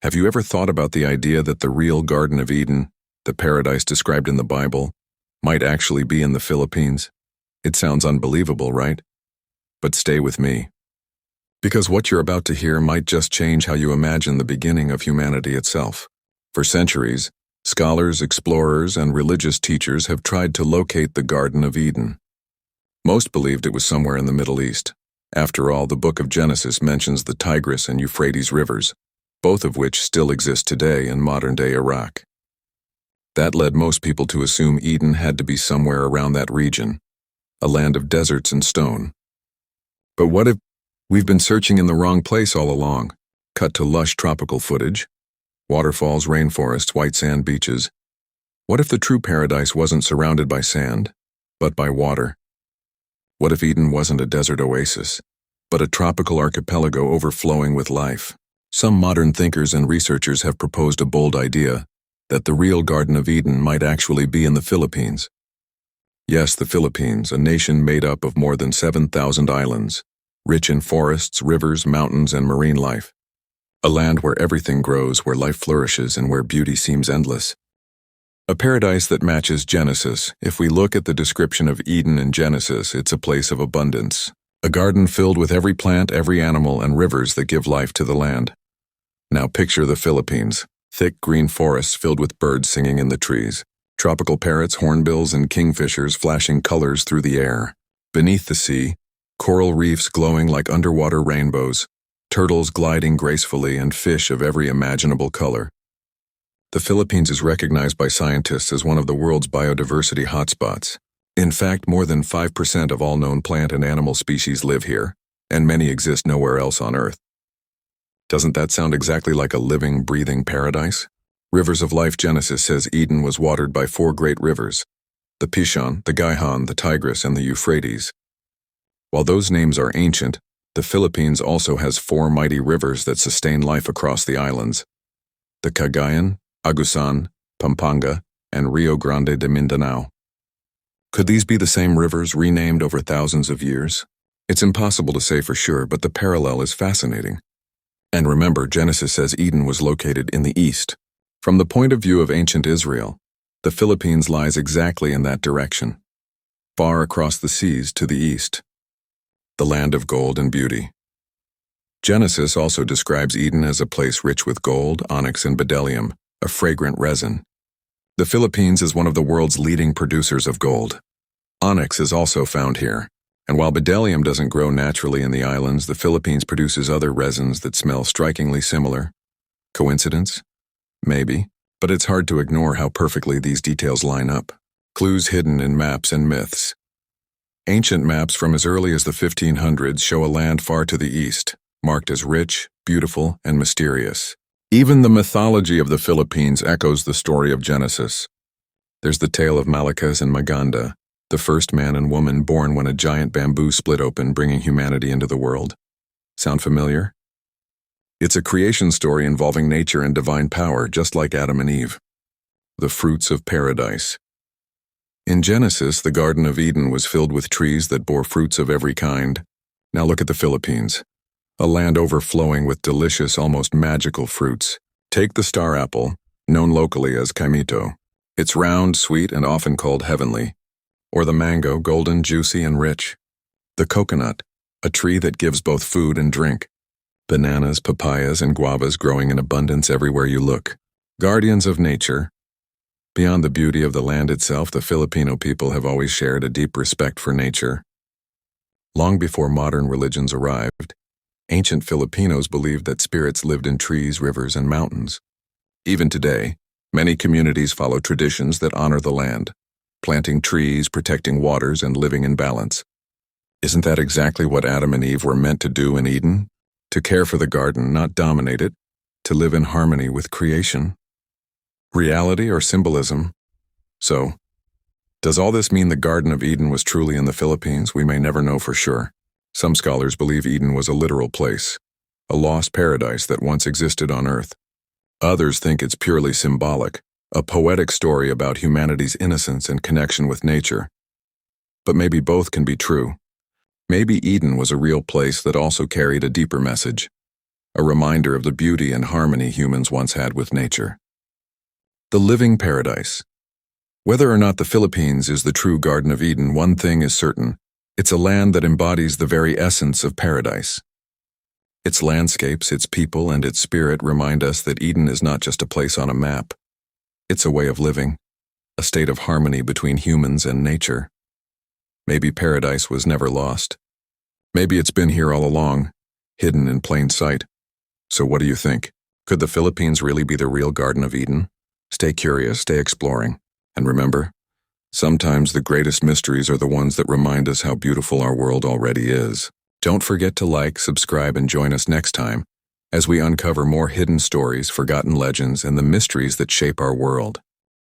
Have you ever thought about the idea that the real Garden of Eden, the paradise described in the Bible, might actually be in the Philippines? It sounds unbelievable, right? But stay with me. Because what you're about to hear might just change how you imagine the beginning of humanity itself. For centuries, scholars, explorers, and religious teachers have tried to locate the Garden of Eden. Most believed it was somewhere in the Middle East. After all, the book of Genesis mentions the Tigris and Euphrates rivers, both of which still exist today in modern-day Iraq. That led most people to assume Eden had to be somewhere around that region, a land of deserts and stone. But what if we've been searching in the wrong place all along? Cut to lush tropical footage, waterfalls, rainforests, white sand beaches. What if the true paradise wasn't surrounded by sand, but by water? What if Eden wasn't a desert oasis, but a tropical archipelago overflowing with life? Some modern thinkers and researchers have proposed a bold idea that the real Garden of Eden might actually be in the Philippines. Yes, the Philippines, a nation made up of more than 7,000 islands, rich in forests, rivers, mountains, and marine life. A land where everything grows, where life flourishes, and where beauty seems endless. A paradise that matches Genesis. If we look at the description of Eden in Genesis, it's a place of abundance. A garden filled with every plant, every animal, and rivers that give life to the land. Now picture the Philippines. Thick green forests filled with birds singing in the trees. Tropical parrots, hornbills, and kingfishers flashing colors through the air. Beneath the sea, coral reefs glowing like underwater rainbows, turtles gliding gracefully, and fish of every imaginable color. The Philippines is recognized by scientists as one of the world's biodiversity hotspots. In fact, more than 5% of all known plant and animal species live here, and many exist nowhere else on Earth. Doesn't that sound exactly like a living, breathing paradise? Rivers of Life. Genesis says Eden was watered by 4 great rivers: the Pishon, the Gihon, the Tigris, and the Euphrates. While those names are ancient, the Philippines also has 4 mighty rivers that sustain life across the islands: the Cagayan, Agusan, Pampanga, and Rio Grande de Mindanao. Could these be the same rivers renamed over thousands of years? It's impossible to say for sure, but the parallel is fascinating. And remember, Genesis says Eden was located in the east. From the point of view of ancient Israel, the Philippines lies exactly in that direction, far across the seas to the east, the land of gold and beauty. Genesis also describes Eden as a place rich with gold, onyx, and bdellium, a fragrant resin. The Philippines is one of the world's leading producers of gold. Onyx is also found here, and while bdellium doesn't grow naturally in the islands, the Philippines produces other resins that smell strikingly similar. Coincidence? Maybe, but it's hard to ignore how perfectly these details line up. Clues hidden in maps and myths. Ancient maps from as early as the 1500s show a land far to the east, marked as rich, beautiful, and mysterious. Even the mythology of the Philippines echoes the story of Genesis. There's the tale of Malacas and Maganda, the first man and woman born when a giant bamboo split open, bringing humanity into the world. Sound familiar? It's a creation story involving nature and divine power, just like Adam and Eve. The fruits of paradise. In Genesis, the Garden of Eden was filled with trees that bore fruits of every kind. Now look at the Philippines, a land overflowing with delicious, almost magical fruits. Take the star apple, known locally as caimito. It's round, sweet, and often called heavenly. Or the mango, golden, juicy, and rich. The coconut, a tree that gives both food and drink. Bananas, papayas, and guavas growing in abundance everywhere you look. Guardians of nature. Beyond the beauty of the land itself, the Filipino people have always shared a deep respect for nature. Long before modern religions arrived, ancient Filipinos believed that spirits lived in trees, rivers, and mountains. Even today, many communities follow traditions that honor the land, planting trees, protecting waters, and living in balance. Isn't that exactly what Adam and Eve were meant to do in Eden? To care for the garden, not dominate it, to live in harmony with creation. Reality or symbolism? So, does all this mean the Garden of Eden was truly in the Philippines? We may never know for sure. Some scholars believe Eden was a literal place, a lost paradise that once existed on Earth. Others think it's purely symbolic, a poetic story about humanity's innocence and connection with nature. But maybe both can be true. Maybe Eden was a real place that also carried a deeper message, a reminder of the beauty and harmony humans once had with nature. The living paradise. Whether or not the Philippines is the true Garden of Eden, one thing is certain: it's a land that embodies the very essence of paradise. Its landscapes, its people, and its spirit remind us that Eden is not just a place on a map. It's a way of living, a state of harmony between humans and nature. Maybe paradise was never lost. Maybe it's been here all along, hidden in plain sight. So what do you think? Could the Philippines really be the real Garden of Eden? Stay curious, stay exploring. And remember, sometimes the greatest mysteries are the ones that remind us how beautiful our world already is. Don't forget to like, subscribe, and join us next time as we uncover more hidden stories, forgotten legends, and the mysteries that shape our world.